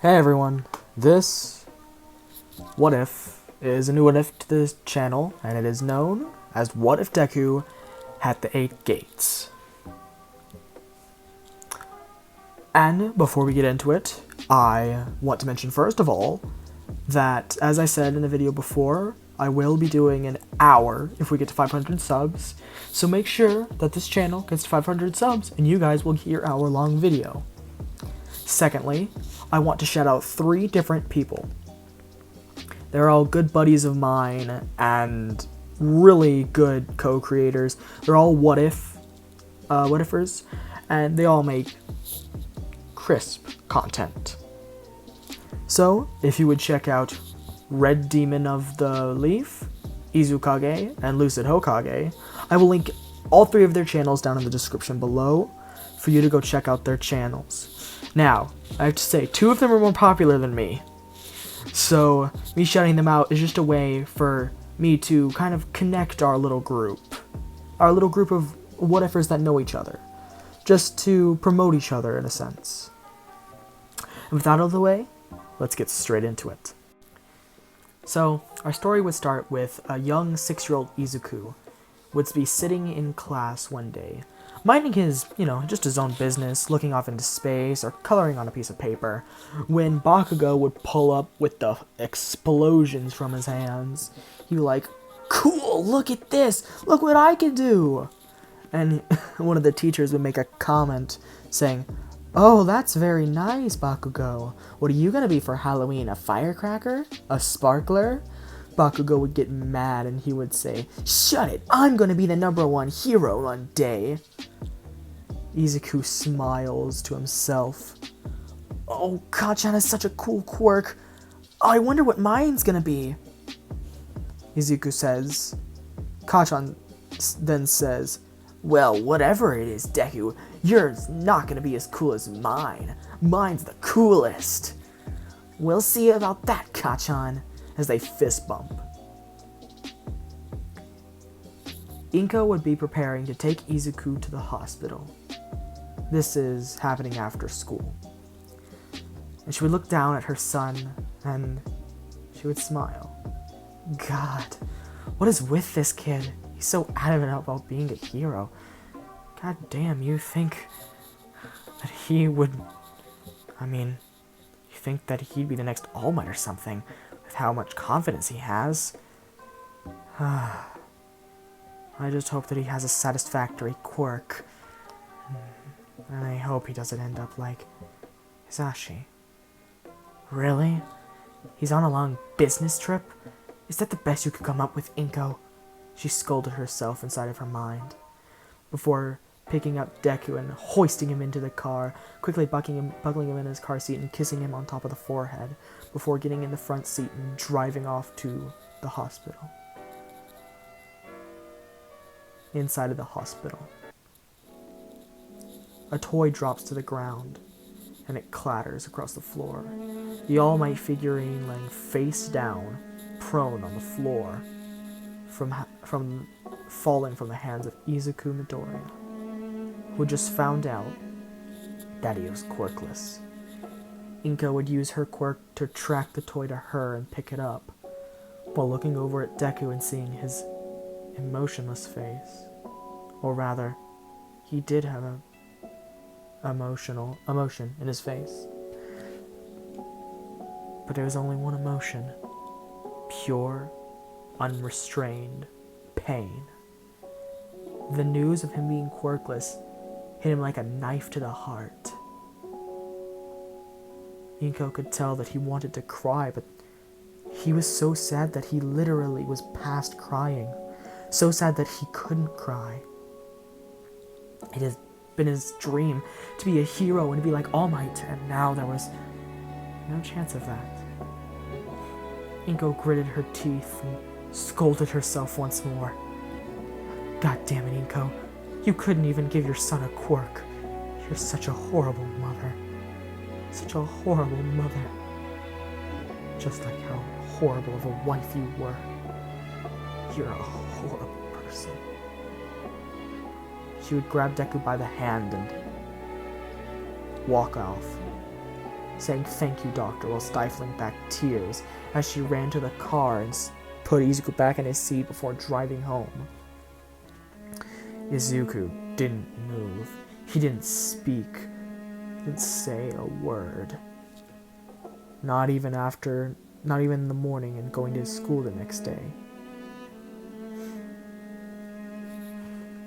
Hey everyone, this What If is a new What If to this channel, and it is known as What If Deku had the 8 gates. And before we get into it, I want to mention first of all that, as I said in the video before, I will be doing an hour if we get to 500 subs, so make sure that this channel gets to 500 subs and you guys will get your hour-long video. Secondly, I want to shout out 3 different people. They're all good buddies of mine and really good co-creators. They're all what ifers, and they all make crisp content. So, if you would check out Red Demon of the Leaf, Izukage, and Lucid Hokage, I will link all 3 of their channels down in the description below for you to go check out their channels. Now, I have to say, 2 of them are more popular than me. So, me shouting them out is just a way for me to kind of connect our little group. Our little group of what-ifers that know each other. Just to promote each other, in a sense. And with that out of the way, let's get straight into it. So, our story would start with a young 6-year-old Izuku would be sitting in class one day, minding his, just his own business, looking off into space or coloring on a piece of paper, when Bakugo would pull up with the explosions from his hands. He'd be like, "Cool, look at this! Look what I can do!" And one of the teachers would make a comment saying, "Oh, that's very nice, Bakugo. What are you gonna be for Halloween? A firecracker? A sparkler?" Bakugo would get mad and he would say, "Shut it! I'm gonna be the #1 hero one day." Izuku smiles to himself. "Oh, Kachan has such a cool quirk. I wonder what mine's gonna be." Izuku says. Kachan then says, "Well, whatever it is, Deku, yours not gonna be as cool as mine. Mine's the coolest." "We'll see about that, Kachan," as they fist bump. Inko would be preparing to take Izuku to the hospital. This is happening after school. And she would look down at her son and she would smile. God, what is with this kid? He's so adamant about being a hero. God damn, you think that he would... you think that he'd be the next All Might or something, with how much confidence he has. I just hope that he has a satisfactory quirk. And I hope he doesn't end up like Hisashi. Really? He's on a long business trip? Is that the best you could come up with, Inko? She scolded herself inside of her mind, before picking up Deku and hoisting him into the car, quickly buckling him in his car seat and kissing him on top of the forehead, before getting in the front seat and driving off to the hospital. Inside of the hospital, a toy drops to the ground, and it clatters across the floor. The All Might figurine laying face down, prone on the floor, from falling from the hands of Izuku Midoriya, who just found out that he was quirkless. Inko would use her quirk to track the toy to her and pick it up, while looking over at Deku and seeing his emotionless face. Or rather, he did have a emotion in his face. But there was only one emotion. Pure, unrestrained pain. The news of him being quirkless hit him like a knife to the heart. Inko could tell that he wanted to cry, but he was so sad that he literally was past crying. So sad that he couldn't cry. It has been his dream to be a hero and to be like All Might, and now there was no chance of that. Inko gritted her teeth and scolded herself once more. God damn it, Inko. You couldn't even give your son a quirk. You're such a horrible mother. Such a horrible mother. Just like how horrible of a wife you were. You're a horrible person. She would grab Deku by the hand and walk off. saying thank you, doctor, while stifling back tears as she ran to the car and put Izuku back in his seat before driving home. Izuku didn't move. He didn't speak. Didn't say a word. Not even in the morning and going to school the next day.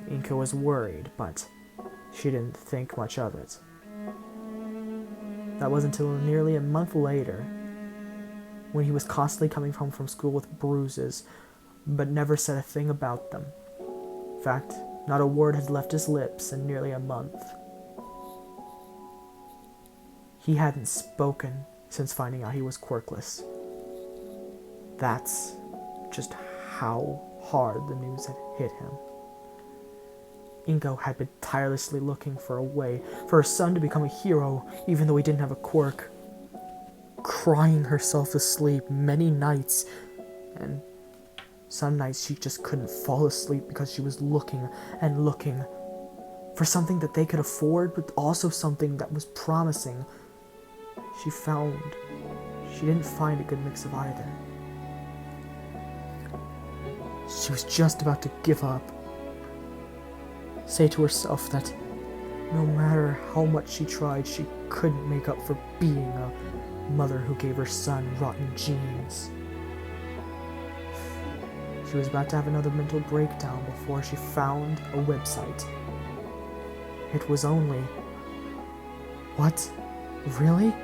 Inko was worried, but she didn't think much of it. That wasn't until nearly a month later, when he was constantly coming home from school with bruises, but never said a thing about them. In fact, not a word had left his lips in nearly a month. He hadn't spoken since finding out he was quirkless. That's just how hard the news had hit him. Inko had been tirelessly looking for a way for her son to become a hero, even though he didn't have a quirk. Crying herself to sleep many nights, and some nights she just couldn't fall asleep because she was looking and looking for something that they could afford, but also something that was promising. She didn't find a good mix of either. She was just about to give up. Say to herself that no matter how much she tried, she couldn't make up for being a mother who gave her son rotten genes. She was about to have another mental breakdown before she found a website. It was only... What? Really?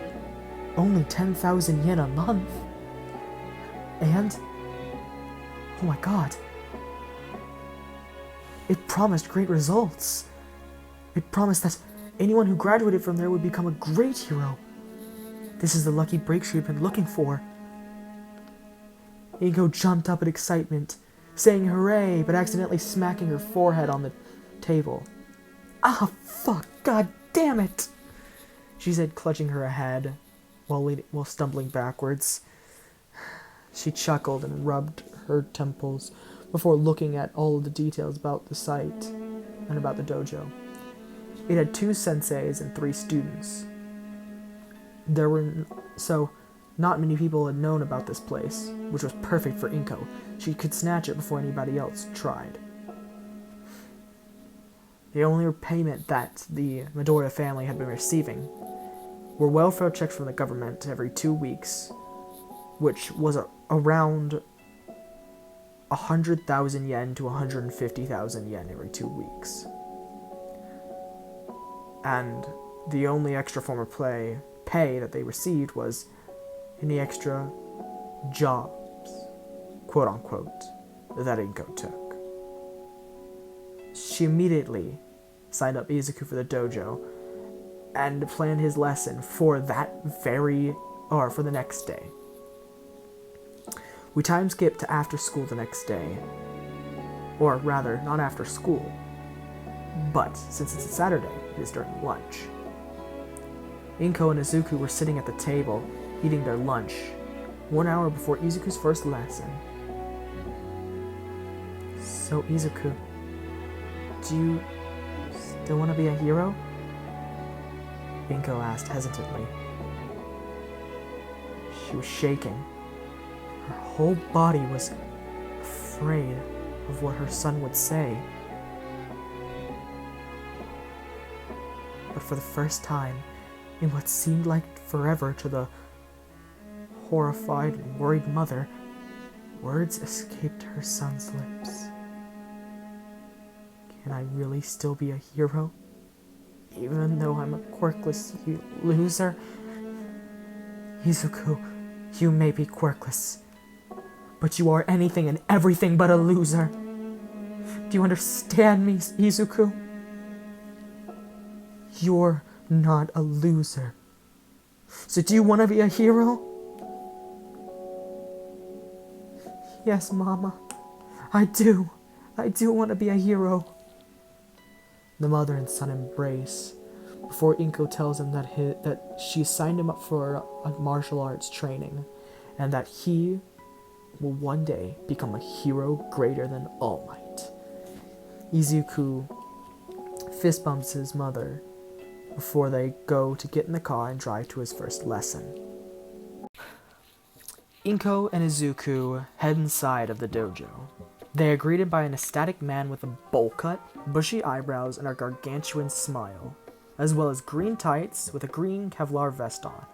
Only 10,000 yen a month? And... Oh my god. It promised great results. It promised that anyone who graduated from there would become a great hero. This is the lucky break she had been looking for. Inko jumped up in excitement, saying hooray, but accidentally smacking her forehead on the table. Ah, fuck, god damn it, she said, clutching her head while stumbling backwards. She chuckled and rubbed her temples before looking at all of the details about the site and about the dojo. It had 2 senseis and 3 students. So not many people had known about this place, which was perfect for Inko. She could snatch it before anybody else tried. The only payment that the Midoriya family had been receiving were welfare checks from the government every 2 weeks, which was around 100,000 yen to 150,000 yen every 2 weeks. And the only extra form of pay that they received was any extra jobs, quote unquote, that Inko took. She immediately signed up Izuku for the dojo and planned his lesson for for the next day. We time skipped to after school the next day. Or rather, not after school, but since it's a Saturday, it is during lunch. Inko and Izuku were sitting at the table, eating their lunch, 1 hour before Izuku's first lesson. So Izuku, do you still want to be a hero? Inko asked hesitantly. She was shaking. Her whole body was afraid of what her son would say. But for the first time, in what seemed like forever to the horrified and worried mother, words escaped her son's lips. Can I really still be a hero? Even though I'm a quirkless loser? Izuku, you may be quirkless, but you are anything and everything but a loser. Do you understand me, Izuku? You're not a loser. So do you want to be a hero? Yes, Mama. I do. I do want to be a hero. The mother and son embrace before Inko tells him that she signed him up for a martial arts training and that he will one day become a hero greater than All Might. Izuku fist bumps his mother before they go to get in the car and drive to his first lesson. Inko and Izuku head inside of the dojo. They are greeted by an ecstatic man with a bowl cut, bushy eyebrows, and a gargantuan smile, as well as green tights with a green Kevlar vest on.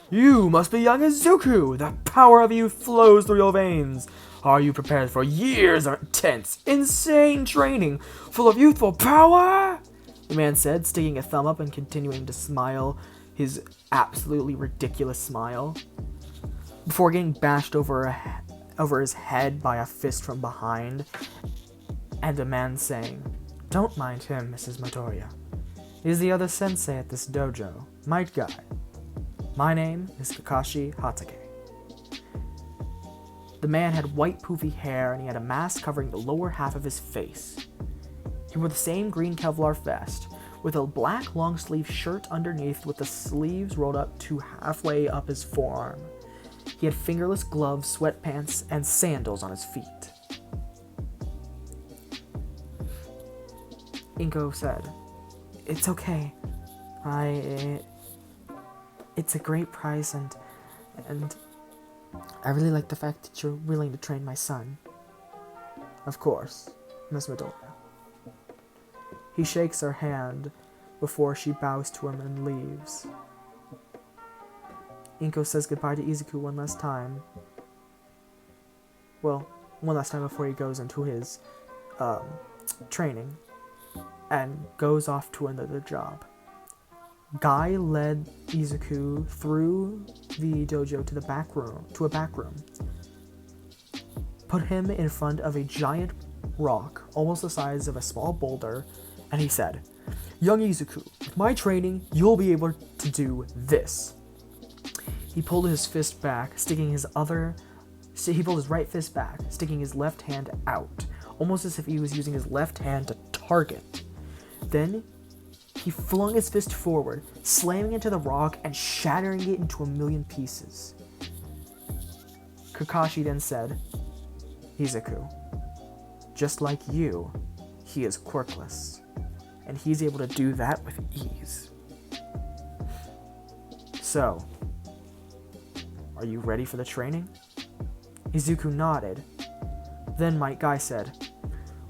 "You must be young Izuku! The power of youth flows through your veins! Are you prepared for years of intense, insane training, full of youthful power?" The man said, sticking a thumb up and continuing to smile his absolutely ridiculous smile, before getting bashed over his head by a fist from behind, and a man saying, "Don't mind him, Mrs. Midoriya. He's the other sensei at this dojo, Might Guy. My name is Kakashi Hatake." The man had white poofy hair and he had a mask covering the lower half of his face. He wore the same green Kevlar vest, with a black long-sleeve shirt underneath with the sleeves rolled up to halfway up his forearm. He had fingerless gloves, sweatpants, and sandals on his feet. Inko said, "It's okay. It's a great prize, and I really like the fact that you're willing to train my son." "Of course, Miss Midoriya." He shakes her hand before she bows to him and leaves. Inko says goodbye to Izuku one last time. Well, one last time before he goes into his training, and goes off to another job. Guy led Izuku through the dojo to a back room. Put him in front of a giant rock, almost the size of a small boulder, and he said, "Young Izuku, with my training, you'll be able to do this." He pulled his fist back, he pulled his right fist back, sticking his left hand out, almost as if he was using his left hand to target. Then, he flung his fist forward, slamming into the rock and shattering it into a million pieces. Kakashi then said, "Izuku, just like you, he is quirkless, and he's able to do that with ease. So, are you ready for the training?" Izuku nodded. Then Might Guy said,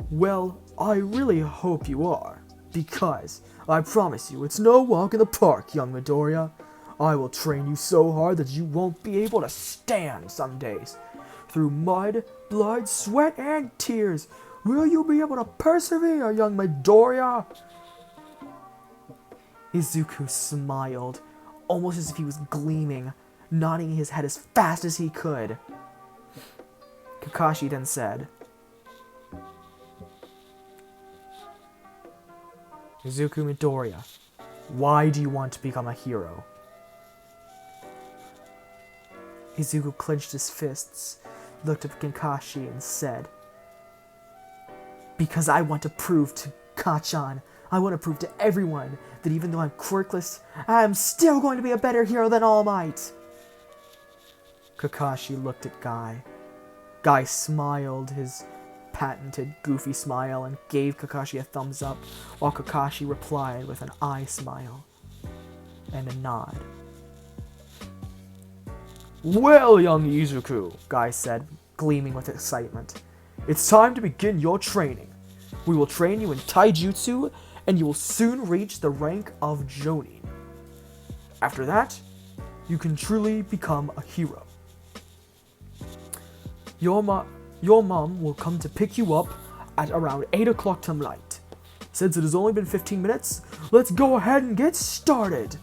"Well, I really hope you are, because I promise you it's no walk in the park, young Midoriya. I will train you so hard that you won't be able to stand some days. Through mud, blood, sweat, and tears, will you be able to persevere, young Midoriya?" Izuku smiled, almost as if he was gleaming, nodding his head as fast as he could. Kakashi then said, "Izuku Midoriya, why do you want to become a hero?" Izuku clenched his fists, looked at Kakashi, and said, "Because I want to prove to Kachan, I want to prove to everyone that even though I'm quirkless, I'm still going to be a better hero than All Might." Kakashi looked at Guy. Guy smiled his patented goofy smile and gave Kakashi a thumbs up, while Kakashi replied with an eye smile and a nod. "Well, young Izuku," Guy said, gleaming with excitement, "it's time to begin your training. We will train you in taijutsu, and you will soon reach the rank of Jonin. After that, you can truly become a hero. Your mom will come to pick you up at around 8 o'clock tonight. Since it has only been 15 minutes, let's go ahead and get started."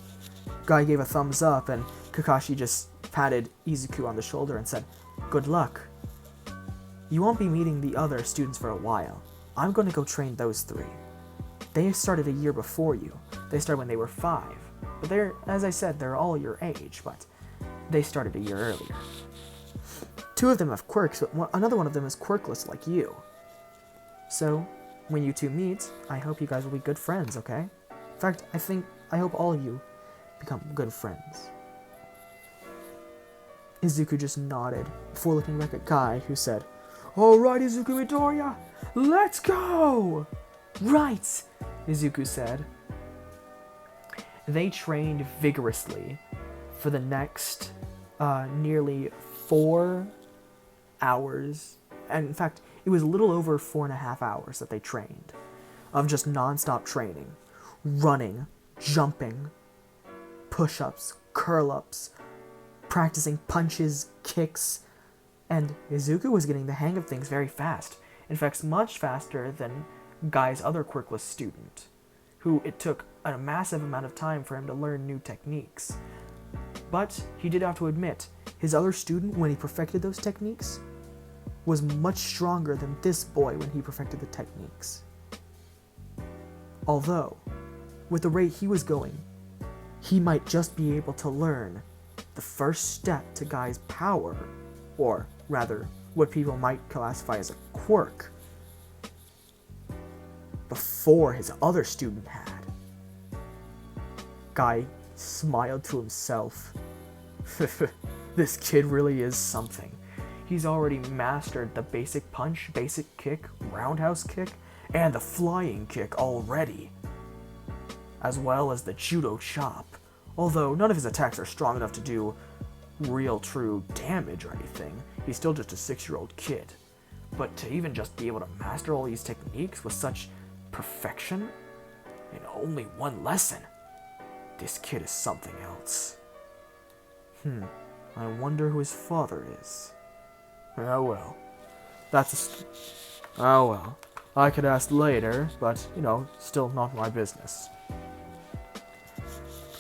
Guy gave a thumbs up, and Kakashi just patted Izuku on the shoulder and said, "Good luck. You won't be meeting the other students for a while. I'm going to go train those 3. They started a year before you. They started when they were 5. But as I said, they're all your age, but they started a year earlier. 2 of them have quirks, but another one of them is quirkless like you. So, when you 2 meet, I hope you guys will be good friends, okay? In fact, I hope all of you become good friends." Izuku just nodded, before looking back at Guy, who said, "Alright, Izuku Midoriya, let's go!" "Right," Izuku said. They trained vigorously for the next nearly 4 hours. And in fact, it was a little over 4.5 hours that they trained of just non-stop training, running, jumping, push-ups, curl-ups, practicing punches, kicks, and Izuku was getting the hang of things very fast. In fact, much faster than Guy's other quirkless student, who it took a massive amount of time for him to learn new techniques. But he did have to admit, his other student, when he perfected those techniques, was much stronger than this boy when he perfected the techniques. Although, with the rate he was going, he might just be able to learn the first step to Guy's power, or rather, what people might classify as a quirk, before his other student had. Guy smiled to himself. This kid really is something. He's already mastered the basic punch, basic kick, roundhouse kick, and the flying kick already, as well as the judo chop, although none of his attacks are strong enough to do real true damage or anything. He's still just a 6-year-old kid. But to even just be able to master all these techniques with such perfection in only one lesson, this kid is something else. I wonder who his father is. Oh well. Oh well. I could ask later, but, still not my business.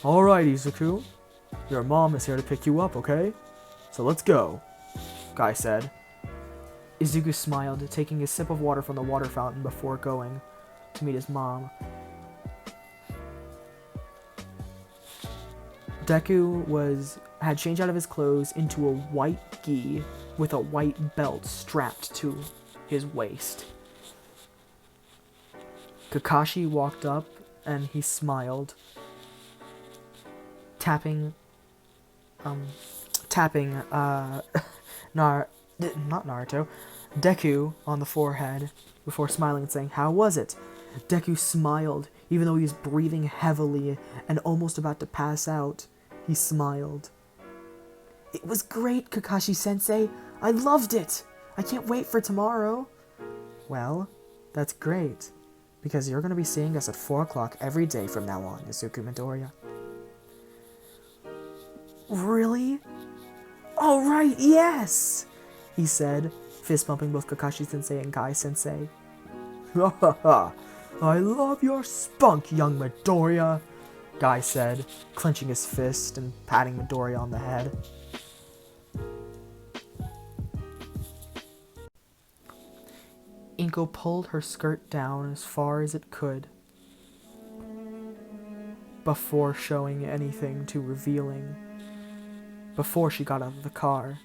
Alright, Izuku. Your mom is here to pick you up, okay? So let's go, Guy said. Izuku smiled, taking a sip of water from the water fountain before going to meet his mom. Deku had changed out of his clothes into a white gi with a white belt strapped to his waist. Kakashi walked up and he smiled, tapping Deku on the forehead before smiling and saying, "How was it?" Deku smiled, even though he was breathing heavily and almost about to pass out. He smiled. "It was great, Kakashi-sensei. I loved it. I can't wait for tomorrow." "Well, that's great, because you're going to be seeing us at 4 o'clock every day from now on, Izuku Midoriya." "Really? All right, yes!" he said, fist-bumping both Kakashi-sensei and Guy-sensei. "Ha ha ha! I love your spunk, young Midoriya," Guy said, clenching his fist and patting Midoriya on the head. Inko pulled her skirt down as far as it could before showing anything too revealing. Before she got out of the car,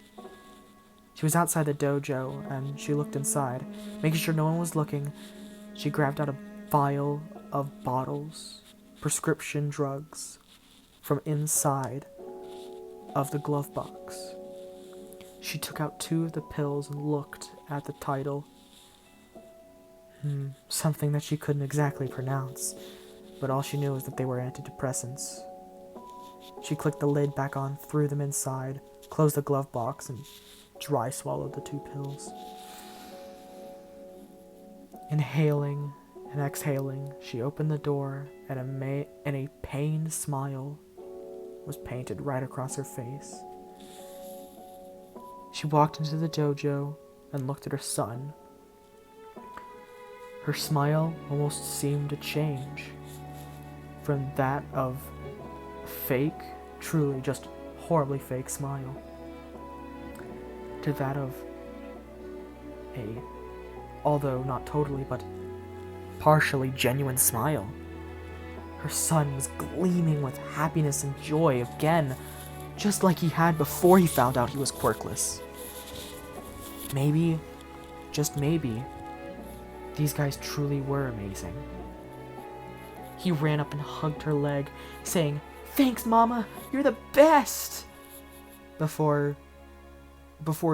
she was outside the dojo and she looked inside. Making sure no one was looking, she grabbed out a vial of bottles, prescription drugs, from inside of the glove box. She took out 2 of the pills and looked at the title. Something that she couldn't exactly pronounce, but all she knew was that they were antidepressants. She clicked the lid back on, threw them inside, closed the glove box, and dry swallowed the 2 pills. Inhaling and exhaling, she opened the door, and a pained smile was painted right across her face. She walked into the dojo and looked at her son. Her smile almost seemed to change from that of a fake, truly just horribly fake smile, to that of a, although not totally, but partially genuine smile. Her son was gleaming with happiness and joy again, just like he had before he found out he was quirkless. Maybe, just maybe, these guys truly were amazing. He ran up and hugged her leg, saying, "Thanks, Mama, you're the best!" Before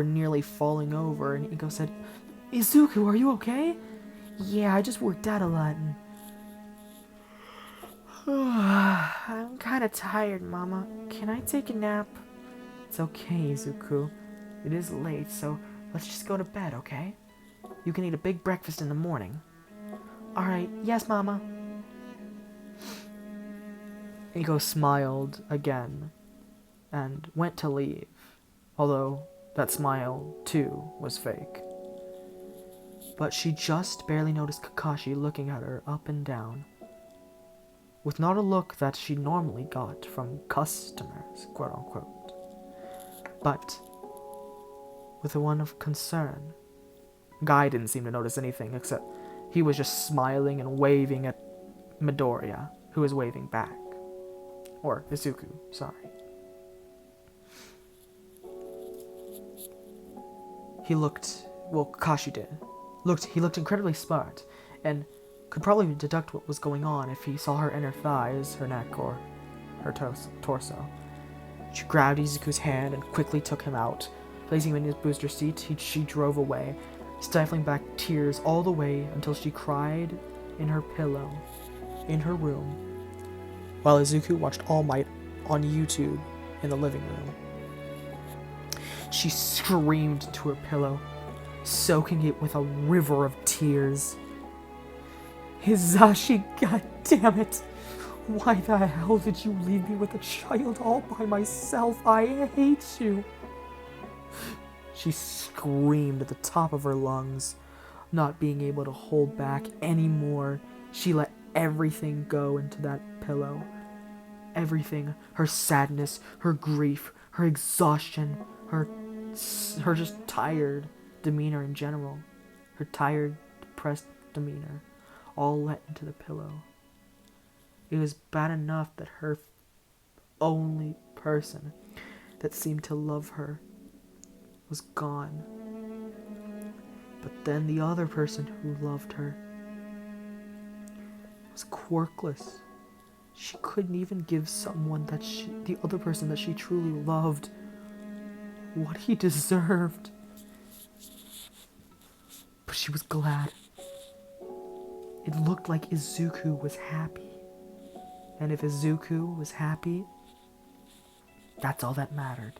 nearly falling over, and Inko said, "Izuku, are you okay?" "Yeah, I just worked out a lot, and I'm kind of tired, Mama. Can I take a nap? It's okay, Izuku. It is late, so let's just go to bed, okay? You can eat a big breakfast in the morning. Alright, yes, Mama. Iko smiled again and went to leave, although that smile, too, was fake. But she just barely noticed Kakashi looking at her up and down, with not a look that she normally got from customers, quote-unquote, but with a one of concern. Guy didn't seem to notice anything, except he was just smiling and waving at Midoriya, who was waving back. Or Izuku, sorry. Kakashi did. He looked incredibly smart, and could probably deduct what was going on if he saw her inner thighs, her neck, or her torso. She grabbed Izuku's hand and quickly took him out. Placing him in his booster seat, she drove away, stifling back tears all the way until she cried in her pillow, in her room, while Izuku watched All Might on YouTube in the living room. She screamed into her pillow, soaking it with a river of tears. Hizashi, goddammit! Why the hell did you leave me with a child all by myself? I hate you! She screamed at the top of her lungs, not being able to hold back anymore. She let everything go into that pillow. Everything. Her sadness, her grief, her exhaustion, her just tired demeanor in general. Her tired, depressed demeanor. All let into the pillow. It was bad enough that her only person that seemed to love her was gone. But then the other person who loved her was quirkless. She couldn't even give someone the other person that she truly loved, what he deserved. But she was glad. It looked like Izuku was happy. And if Izuku was happy, that's all that mattered.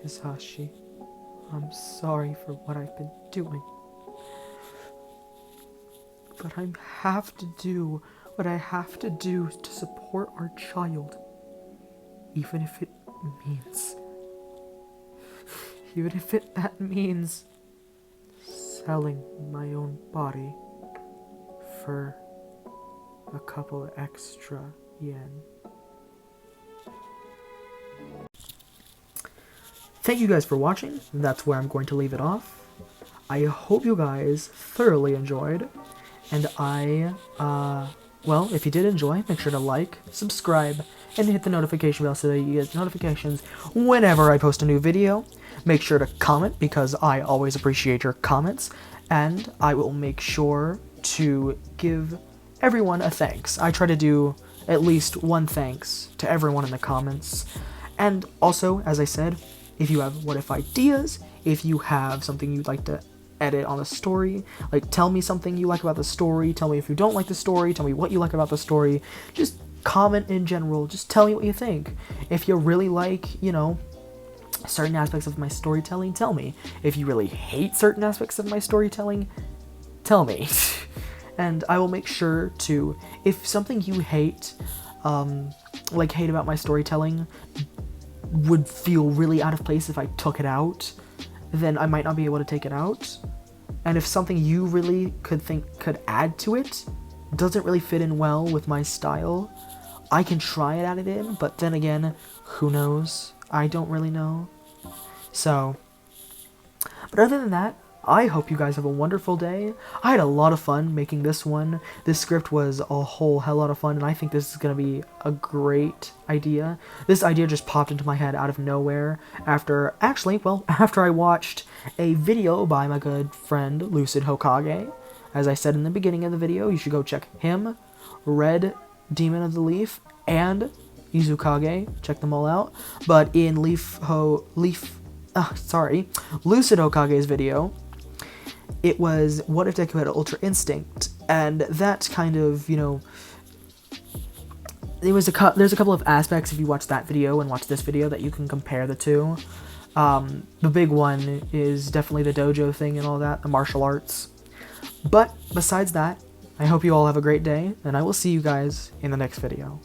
Hisashi, I'm sorry for what I've been doing. But I have to do what I have to do to support our child. Even if that means selling my own body for a couple of extra yen. Thank you guys for watching. That's where I'm going to leave it off. I hope you guys thoroughly enjoyed. And well, if you did enjoy, make sure to like, subscribe, and hit the notification bell so that you get notifications whenever I post a new video. Make sure to comment, because I always appreciate your comments. And I will make sure to give everyone a thanks. I try to do at least one thanks to everyone in the comments. And also, as I said, if you have what if ideas, if you have something you'd like to edit on the story, like tell me something you like about the story, tell me if you don't like the story, tell me what you like about the story, just comment in general, just tell me what you think. If you really like, you know, certain aspects of my storytelling, tell me. If you really hate certain aspects of my storytelling, tell me. And I will make sure to, if something you hate, like hate about my storytelling, would feel really out of place if I took it out, then I might not be able to take it out. And if something you really could add to it doesn't really fit in well with my style, I can try and add it in, but then again, who knows? I don't really know. So, but other than that, I hope you guys have a wonderful day. I had a lot of fun making this one. This script was a whole hell lot of fun, and I think this is going to be a great idea. This idea just popped into my head out of nowhere after I watched a video by my good friend Lucid Hokage. As I said in the beginning of the video, you should go check him, Red Demon of the Leaf, and Izukage. Check them all out. But in Lucid Hokage's video, it was what if Deku had Ultra Instinct, and that kind of, you know, there's a couple of aspects if you watch that video and watch this video that you can compare the two. The big one is definitely the dojo thing and all that, the martial arts. But besides that, I hope you all have a great day, and I will see you guys in the next video.